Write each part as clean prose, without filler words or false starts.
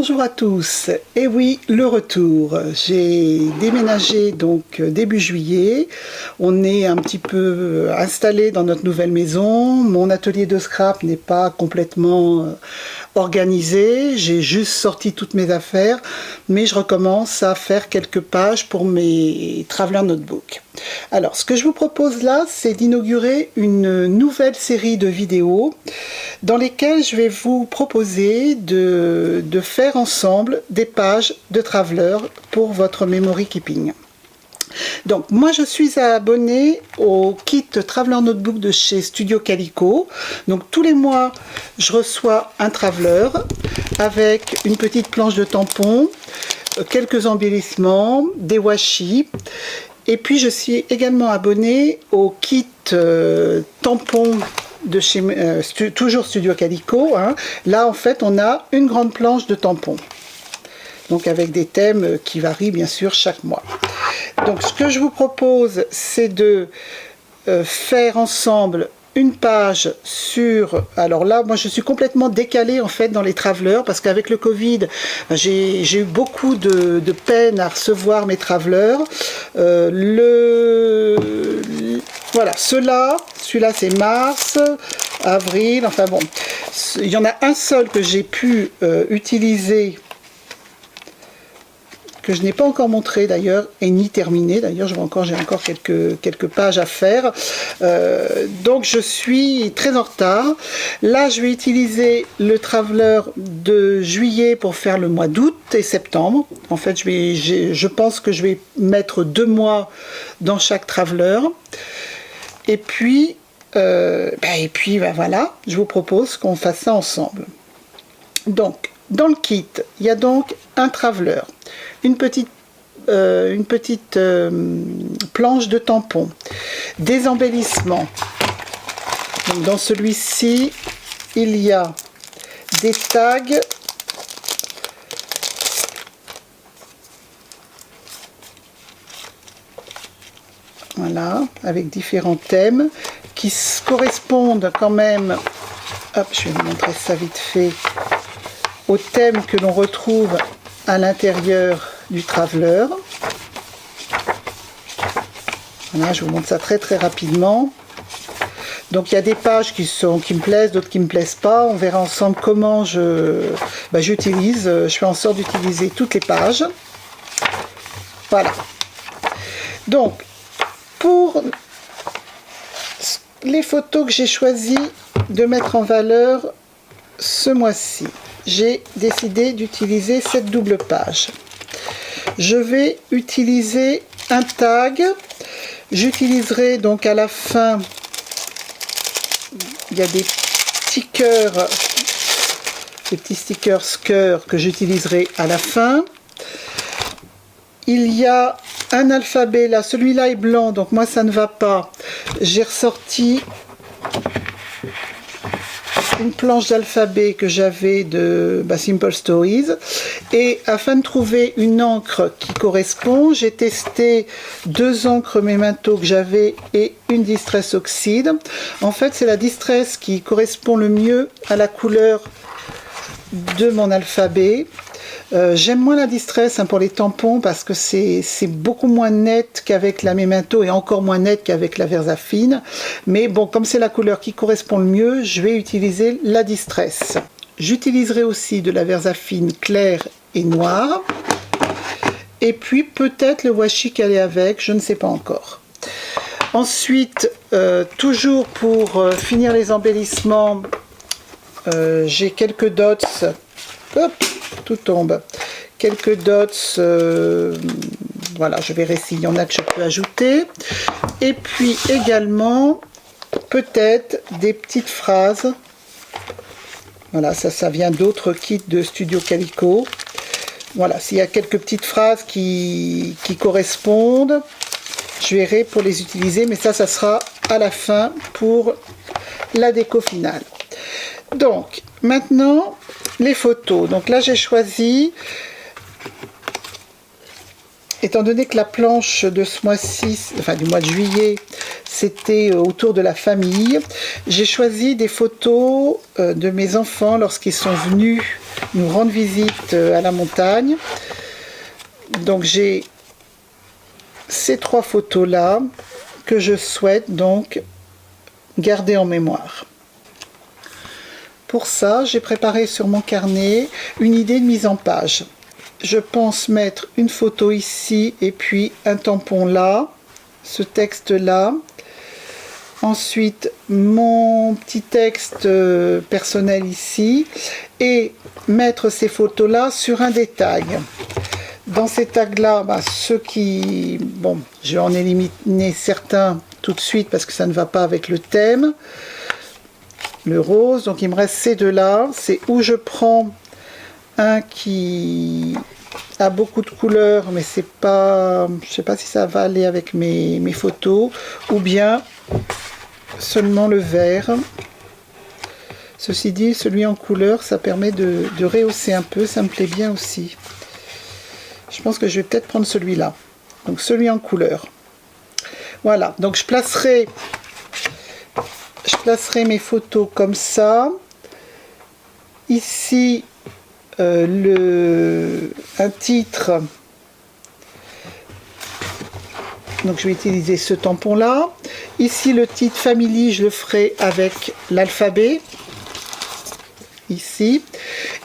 Bonjour à tous, et oui, le retour. J'ai déménagé donc début juillet, on est un petit peu installé dans notre nouvelle maison, mon atelier de scrap n'est pas complètement organisé, j'ai juste sorti toutes mes affaires, mais je recommence à faire quelques pages pour mes Traveler Notebook. Alors, ce que je vous propose là, c'est d'inaugurer une nouvelle série de vidéos dans lesquelles je vais vous proposer de faire ensemble des pages de Traveler pour votre memory keeping. Donc moi je suis abonnée au kit Traveler Notebook de chez Studio Calico. Donc tous les mois je reçois un Traveler avec une petite planche de tampons, quelques embellissements, des washi. Et puis je suis également abonnée au kit tampons de chez toujours Studio Calico. Là en fait on a une grande planche de tampons. Donc avec des thèmes qui varient bien sûr chaque mois. Donc ce que je vous propose, c'est de faire ensemble une page sur... Alors là, moi je suis complètement décalée en fait dans les travelers parce qu'avec le Covid, j'ai eu beaucoup de peine à recevoir mes travelers. Voilà, celui-là c'est mars, avril, enfin bon. Il y en a un seul que j'ai pu utiliser, que je n'ai pas encore montré d'ailleurs, et ni terminé d'ailleurs, j'ai encore quelques pages à faire, donc je suis très en retard. Là je vais utiliser le Traveler de juillet pour faire le mois d'août et septembre. En fait je pense que je vais mettre 2 mois dans chaque Traveler, et puis voilà, je vous propose qu'on fasse ça ensemble. Donc dans le kit, il y a donc un Traveler, une petite planche de tampons, des embellissements. Donc dans celui-ci, il y a des tags, voilà, avec différents thèmes qui correspondent quand même, hop, je vais vous montrer ça vite fait, aux thèmes que l'on retrouve à l'intérieur du Traveler. Voilà, je vous montre ça très rapidement. Donc il y a des pages qui me plaisent, d'autres qui me plaisent pas. On verra ensemble comment j'utilise. Je fais en sorte d'utiliser toutes les pages. Voilà. Donc pour les photos que j'ai choisi de mettre en valeur ce mois-ci, j'ai décidé d'utiliser cette double page. Je vais utiliser un tag. J'utiliserai donc à la fin, il y a des stickers, des petits stickers cœur que j'utiliserai à la fin. Il y a un alphabet là, celui-là est blanc, donc moi ça ne va pas. J'ai ressorti une planche d'alphabet que j'avais de Simple Stories, et afin de trouver une encre qui correspond, j'ai testé 2 encres Memento que j'avais et une Distress Oxide. En fait c'est la Distress qui correspond le mieux à la couleur de mon alphabet. J'aime moins la Distress pour les tampons parce que c'est beaucoup moins net qu'avec la Memento et encore moins net qu'avec la Versafine. Mais bon, comme c'est la couleur qui correspond le mieux, je vais utiliser la Distress. J'utiliserai aussi de la Versafine claire et noire. Et puis peut-être le washi qu'elle est avec, je ne sais pas encore. Ensuite, toujours pour finir les embellissements, j'ai quelques dots. Hop, tout tombe. Quelques dots, voilà, je verrai s'il y en a que je peux ajouter. Et puis également, peut-être des petites phrases. Voilà, ça vient d'autres kits de Studio Calico. Voilà, s'il y a quelques petites phrases qui correspondent, je verrai pour les utiliser, mais ça sera à la fin pour la déco finale. Donc, maintenant, les photos. Donc là, j'ai choisi, étant donné que la planche de ce mois-ci, enfin du mois de juillet, c'était autour de la famille, j'ai choisi des photos de mes enfants lorsqu'ils sont venus nous rendre visite à la montagne. Donc j'ai ces 3 photos là que je souhaite donc garder en mémoire. Pour ça, j'ai préparé sur mon carnet une idée de mise en page. Je pense mettre une photo ici et puis un tampon là, ce texte là. Ensuite, mon petit texte personnel ici et mettre ces photos là sur un des tags. Dans ces tags-là, ceux qui... Bon, je vais en éliminer certains tout de suite parce que ça ne va pas avec le thème. Le rose, donc il me reste ces 2-là. C'est où je prends un qui a beaucoup de couleurs, mais c'est pas... Je sais pas si ça va aller avec mes photos. Ou bien seulement le vert. Ceci dit, celui en couleur, ça permet de rehausser un peu. Ça me plaît bien aussi. Je pense que je vais peut-être prendre celui-là. Donc celui en couleur. Voilà. Donc je placerai mes photos comme ça. Ici, un titre. Donc je vais utiliser ce tampon-là. Ici, le titre Family, je le ferai avec l'alphabet. Ici,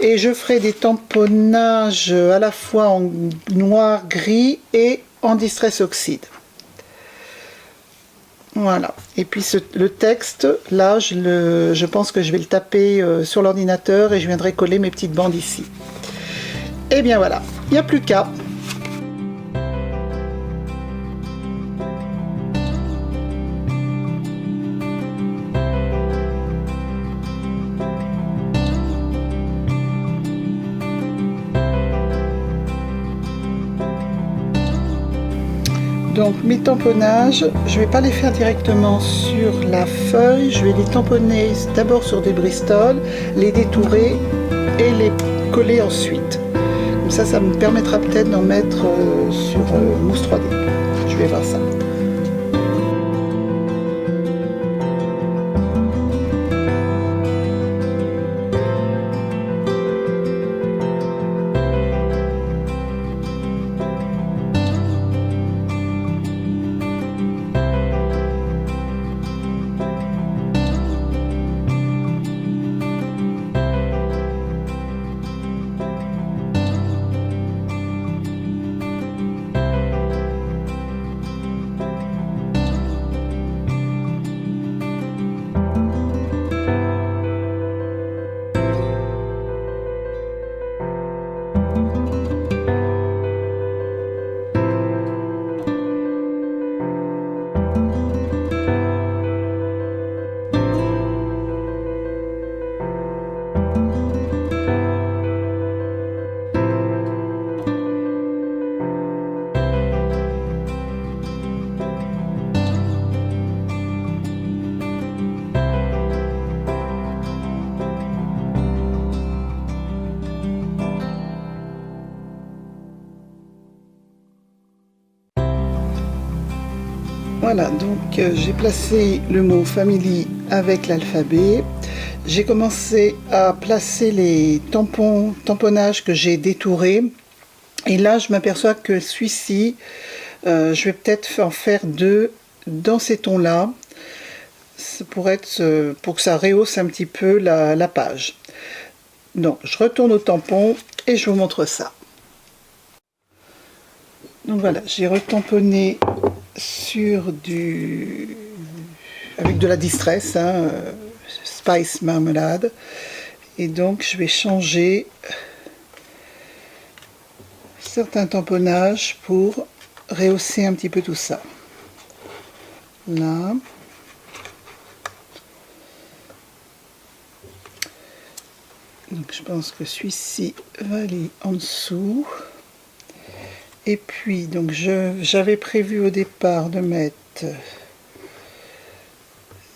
et je ferai des tamponnages à la fois en noir, gris et en distress oxyde. Voilà, et puis le texte, là, je pense que je vais le taper sur l'ordinateur et je viendrai coller mes petites bandes ici. Et bien voilà, il n'y a plus qu'à. Donc mes tamponnages, je ne vais pas les faire directement sur la feuille, je vais les tamponner d'abord sur des Bristol, les détourer et les coller ensuite. Comme ça me permettra peut-être d'en mettre sur mousse 3D. Je vais voir ça. Voilà, donc j'ai placé le mot Family avec l'alphabet. J'ai commencé à placer les tamponnages que j'ai détourés. Et là, je m'aperçois que celui-ci, je vais peut-être en faire 2 dans ces tons-là. Pour que ça rehausse un petit peu la page. Donc, je retourne au tampon et je vous montre ça. Donc voilà, j'ai retamponné avec de la distress, Spice Marmelade, et donc je vais changer certains tamponnages pour rehausser un petit peu tout ça. Là. Donc je pense que celui-ci va aller en dessous. Et puis, donc j'avais prévu au départ de mettre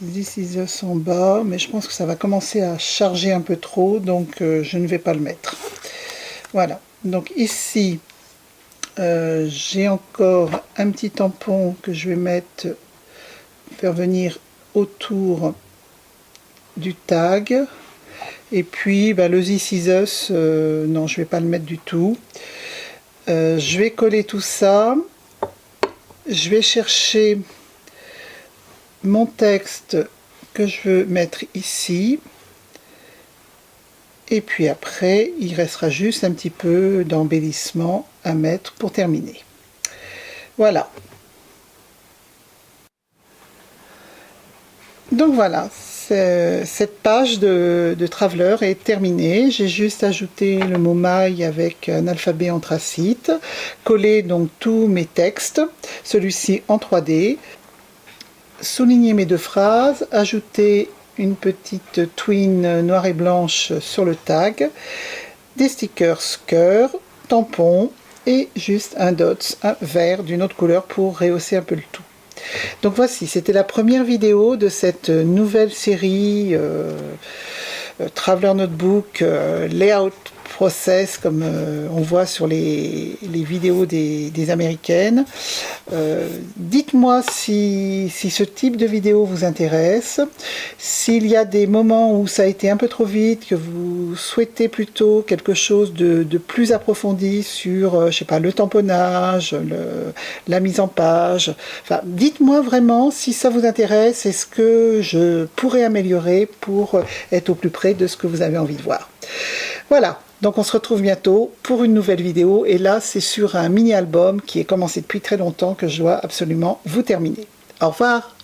This Is Us en bas, mais je pense que ça va commencer à charger un peu trop, donc je ne vais pas le mettre. Voilà, donc ici, j'ai encore un petit tampon que je vais mettre, faire venir autour du tag. Et puis le This Is Us, non, je vais pas le mettre du tout. Je vais coller tout ça. Je vais chercher mon texte que je veux mettre ici. Et puis après, il restera juste un petit peu d'embellissement à mettre pour terminer. Voilà. Donc voilà, cette page de Traveler est terminée. J'ai juste ajouté le mot maille avec un alphabet anthracite, collé donc tous mes textes, celui-ci en 3D, souligner mes deux phrases, ajouter une petite twin noire et blanche sur le tag, des stickers cœur, tampons et juste un dots, un vert d'une autre couleur pour rehausser un peu le tout. Donc voici, c'était la première vidéo de cette nouvelle série Traveler Notebook Layout Process, comme on voit sur les vidéos des américaines. Dites-moi si ce type de vidéo vous intéresse, s'il y a des moments où ça a été un peu trop vite, que vous souhaitez plutôt quelque chose de plus approfondi sur, je sais pas, le tamponnage, la mise en page. Enfin, dites-moi vraiment si ça vous intéresse et ce que je pourrais améliorer pour être au plus près de ce que vous avez envie de voir. Voilà. Donc on se retrouve bientôt pour une nouvelle vidéo, et là c'est sur un mini-album qui est commencé depuis très longtemps que je dois absolument vous terminer. Au revoir!